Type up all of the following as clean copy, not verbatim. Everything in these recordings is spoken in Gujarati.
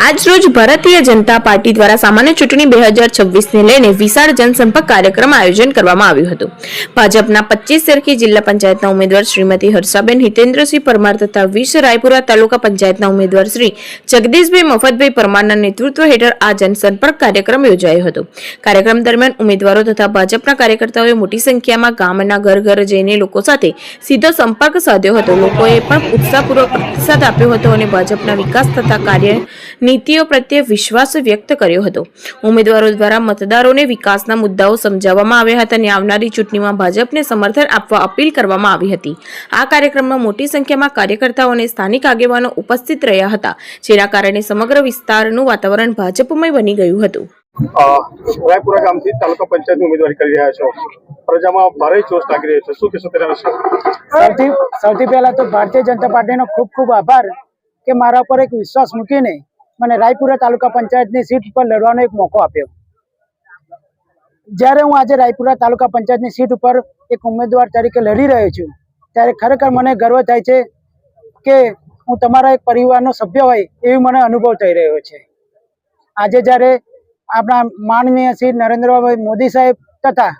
આજ રોજ ભારતીય જનતા પાર્ટી દ્વારા સામાન્ય ચૂંટણી 2026 ને લઈને વિશાળ જનસંપર્ક કાર્યક્રમ આયોજન કરવામાં આવ્યું હતું। ભાજપના 25 સરખી જિલ્લા પંચાયતના ઉમેદવાર શ્રીમતી હર્ષાબેન હિતેન્દ્રસિંહ પરમાર તથા 20 રાયપુરા તાલુકા પંચાયતના ઉમેદવાર શ્રી જગદીશભાઈ મફતભાઈ પરમારના નેતૃત્વ હેઠળ આ જનસંપર્ક કાર્યક્રમ યોજાયો હતો। કાર્યક્રમ દરમિયાન ઉમેદવારો તથા ભાજપના કાર્યકર્તાઓએ મોટી સંખ્યામાં ગામના ઘર ઘર જઈને લોકો સાથે સીધો સંપર્ક સાધ્યો હતો। લોકોએ પણ ઉત્સાહપૂર્વક પ્રતિસાદ આપ્યો હતો અને ભાજપના વિકાસ તથા કાર્ય નીતિઓ પ્રત્યે વિશ્વાસ વ્યક્ત કર્યો હતો। ઉમેદવારો દ્વારા મતદારોને વિકાસના મુદ્દાઓ સમજાવવામાં આવ્યા હતા અને આવનારી ચૂંટણીમાં ભાજપને સમર્થન આપવા અપીલ કરવામાં આવી હતી। આ કાર્યક્રમમાં મોટી સંખ્યામાં કાર્યકર્તાઓ અને સ્થાનિક આગેવાનો ઉપસ્થિત રહ્યા હતા, જેના કારણે સમગ્ર વિસ્તારનું વાતાવરણ ભાજપમય બની ગયું હતું। રાયપુરા ગામથી તાલુકા પંચાયતની ઉમેદવારી કરી રહ્યા છો, પ્રજામાં ભારે જોશ લાગી રહ્યો છે, શું કહેશો તેના વિશે? સૌથી પહેલા તો ભારતીય જનતા પાર્ટીનો ખૂબ ખૂબ આભાર કે મારા પર એક વિશ્વાસ મૂકીને મને રાયપુરા તાલુકા પંચાયતની સીટ પર લડવાનો એક મોકો આપ્યો। જ્યારે હું આજે રાયપુરા તાલુકા પંચાયતની સીટ ઉપર એક ઉમેદવાર તરીકે લડી રહ્યો છું, ત્યારે ખરેખર મને ગર્વ થાય છે કે હું તમારા એક પરિવારનો સભ્ય હોય એવી મને અનુભવ થઈ રહ્યો છે। આજે જ્યારે આપણા માનનીય શ્રી નરેન્દ્રભાઈ મોદી સાહેબ તથા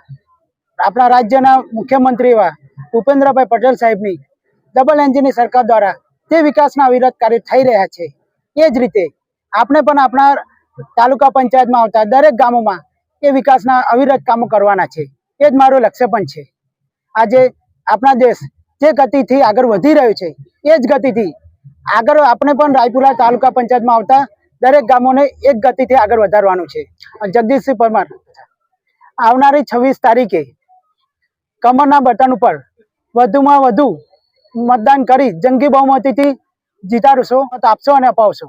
આપણા રાજ્યના મુખ્યમંત્રી એવા ભૂપેન્દ્રભાઈ પટેલ સાહેબની ડબલ એન્જિનની સરકાર દ્વારા જે વિકાસના અવિરત કાર્ય થઈ રહ્યા છે, એ જ રીતે આપણે પણ આપણા તાલુકા પંચાયતમાં આવતા દરેક ગામોમાં એ વિકાસના અવિરત કામો કરવાના છે। એ જ મારું લક્ષ્ય પણ છે। આજે આપણા દેશ જે ગતિથી આગળ વધી રહ્યો છે, એ જ ગતિથી આગળ આપણે પણ રાયપુરા તાલુકા પંચાયતમાં આવતા દરેક ગામોને એક ગતિથી આગળ વધારવાનું છે। જગદીશસિંહ પરમાર આવનારી 26 તારીખે કમરના બટન ઉપર વધુમાં વધુ મતદાન કરી જંગી બહુમતીથી જીતાડશો, મત આપશો અને અપાવશો।